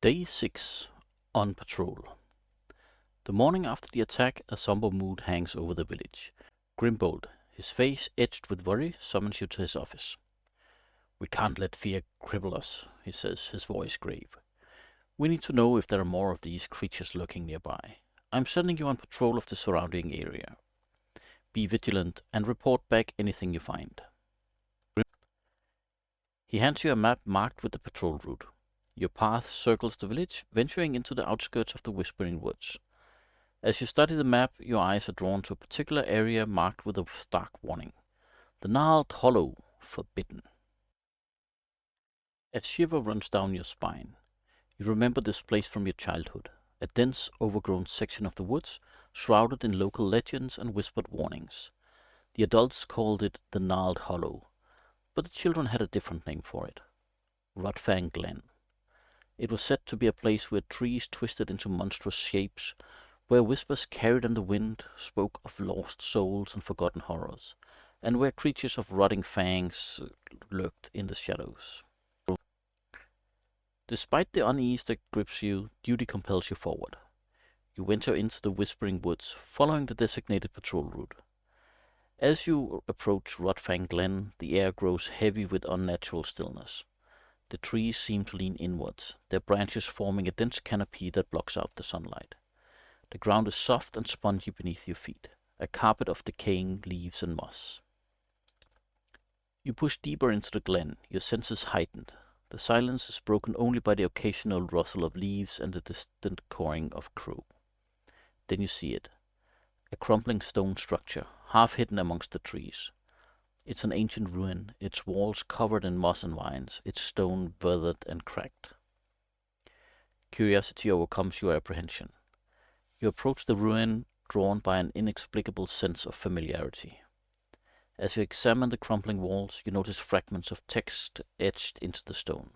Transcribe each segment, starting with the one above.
Day 6. On patrol. The morning after the attack, a somber mood hangs over the village. Grimbold, his face etched with worry, summons you to his office. "We can't let fear cripple us," he says, his voice grave. "We need to know if there are more of these creatures lurking nearby. I'm sending you on patrol of the surrounding area. Be vigilant and report back anything you find." He hands you a map marked with the patrol route. Your path circles the village, venturing into the outskirts of the Whispering Woods. As you study the map, your eyes are drawn to a particular area marked with a stark warning. The Gnarled Hollow, forbidden. A shiver runs down your spine. You remember this place from your childhood, a dense, overgrown section of the woods, shrouded in local legends and whispered warnings. The adults called it the Gnarled Hollow, but the children had a different name for it. Rodfang Glen. It was said to be a place where trees twisted into monstrous shapes, where whispers carried on the wind spoke of lost souls and forgotten horrors, and where creatures of rotting fangs lurked in the shadows. Despite the unease that grips you, duty compels you forward. You venture into the Whispering Woods, following the designated patrol route. As you approach Rodfang Glen, the air grows heavy with unnatural stillness. The trees seem to lean inwards, their branches forming a dense canopy that blocks out the sunlight. The ground is soft and spongy beneath your feet, a carpet of decaying leaves and moss. You push deeper into the glen, your senses heightened. The silence is broken only by the occasional rustle of leaves and the distant cawing of crow. Then you see it, a crumbling stone structure, half hidden amongst the trees. It's an ancient ruin, its walls covered in moss and vines, its stone weathered and cracked. Curiosity overcomes your apprehension. You approach the ruin, drawn by an inexplicable sense of familiarity. As you examine the crumbling walls, you notice fragments of text etched into the stone,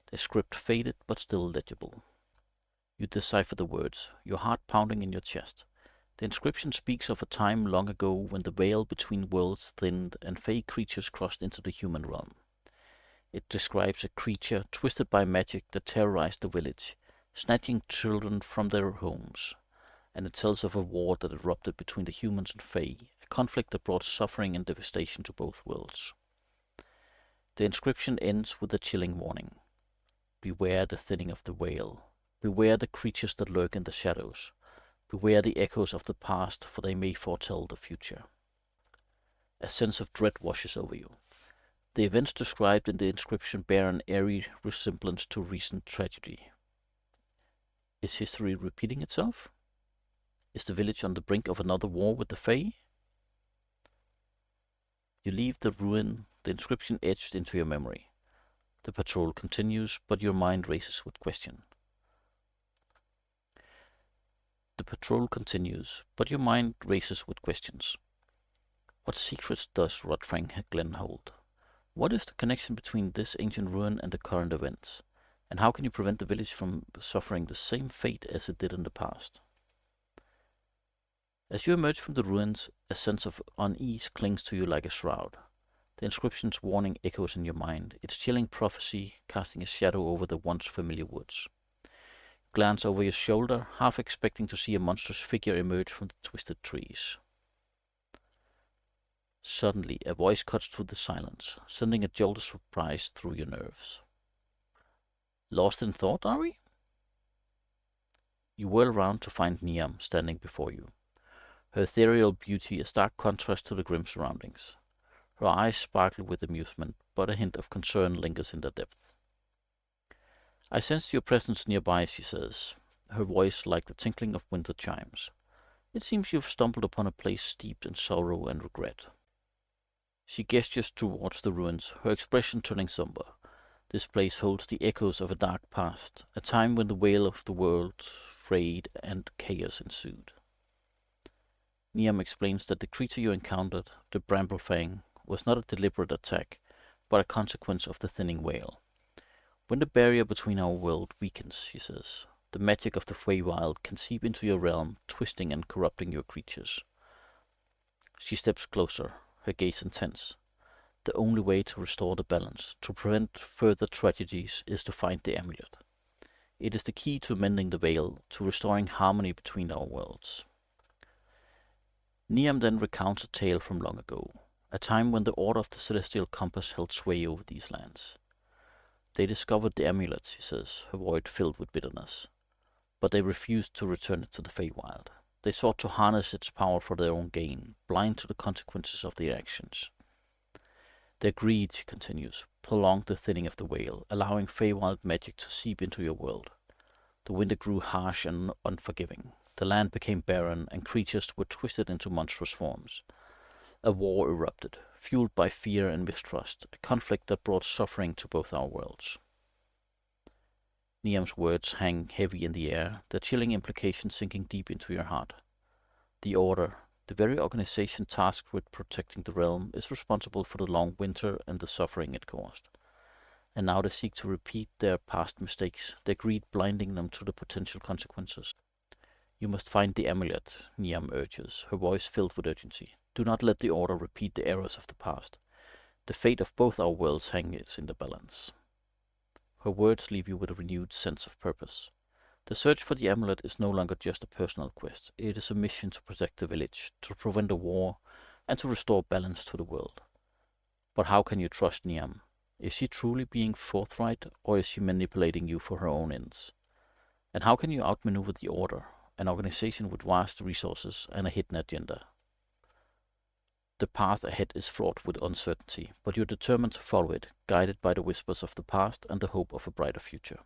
their script faded but still legible. You decipher the words, your heart pounding in your chest. The inscription speaks of a time long ago when the veil between worlds thinned and fey creatures crossed into the human realm. It describes a creature twisted by magic that terrorized the village, snatching children from their homes. And it tells of a war that erupted between the humans and fey, a conflict that brought suffering and devastation to both worlds. The inscription ends with a chilling warning. Beware the thinning of the veil. Beware the creatures that lurk in the shadows. Beware the echoes of the past, for they may foretell the future. A sense of dread washes over you. The events described in the inscription bear an eerie resemblance to recent tragedy. Is history repeating itself? Is the village on the brink of another war with the Fae? You leave the ruin, the inscription etched into your memory. The patrol continues, but your mind races with question. What secrets does Rodfang Glen hold? What is the connection between this ancient ruin and the current events? And how can you prevent the village from suffering the same fate as it did in the past? As you emerge from the ruins, a sense of unease clings to you like a shroud. The inscription's warning echoes in your mind, its chilling prophecy casting a shadow over the once familiar woods. Glance over your shoulder, half expecting to see a monstrous figure emerge from the twisted trees. Suddenly, a voice cuts through the silence, sending a jolt of surprise through your nerves. Lost in thought, are we? You whirl around to find Niam standing before you. Her ethereal beauty a stark contrast to the grim surroundings. Her eyes sparkle with amusement, but a hint of concern lingers in their depth. "I sense your presence nearby," she says, her voice like the tinkling of winter chimes. "It seems you've stumbled upon a place steeped in sorrow and regret." She gestures towards the ruins, her expression turning somber. This place holds the echoes of a dark past, a time when the veil of the world frayed and chaos ensued. Niam explains that the creature you encountered, the Bramblefang, was not a deliberate attack, but a consequence of the thinning veil. When the barrier between our world weakens, she says, the magic of the Feywild can seep into your realm, twisting and corrupting your creatures. She steps closer, her gaze intense. The only way to restore the balance, to prevent further tragedies, is to find the amulet. It is the key to mending the veil, to restoring harmony between our worlds. Niam then recounts a tale from long ago, a time when the Order of the Celestial Compass held sway over these lands. They discovered the amulet, he says, her voice filled with bitterness, but they refused to return it to the Feywild. They sought to harness its power for their own gain, blind to the consequences of their actions. Their greed, he continues, prolonged the thinning of the veil, allowing Feywild magic to seep into your world. The winter grew harsh and unforgiving. The land became barren, and creatures were twisted into monstrous forms. A war erupted, fueled by fear and mistrust, a conflict that brought suffering to both our worlds. Niam's words hang heavy in the air, their chilling implications sinking deep into your heart. The Order, the very organization tasked with protecting the realm, is responsible for the long winter and the suffering it caused. And now they seek to repeat their past mistakes, their greed blinding them to the potential consequences. You must find the amulet, Niam urges, her voice filled with urgency. Do not let the Order repeat the errors of the past. The fate of both our worlds hangs in the balance. Her words leave you with a renewed sense of purpose. The search for the amulet is no longer just a personal quest. It is a mission to protect the village, to prevent a war, and to restore balance to the world. But how can you trust Niam? Is she truly being forthright, or is she manipulating you for her own ends? And how can you outmaneuver the Order, an organization with vast resources and a hidden agenda? The path ahead is fraught with uncertainty, but you're determined to follow it, guided by the whispers of the past and the hope of a brighter future.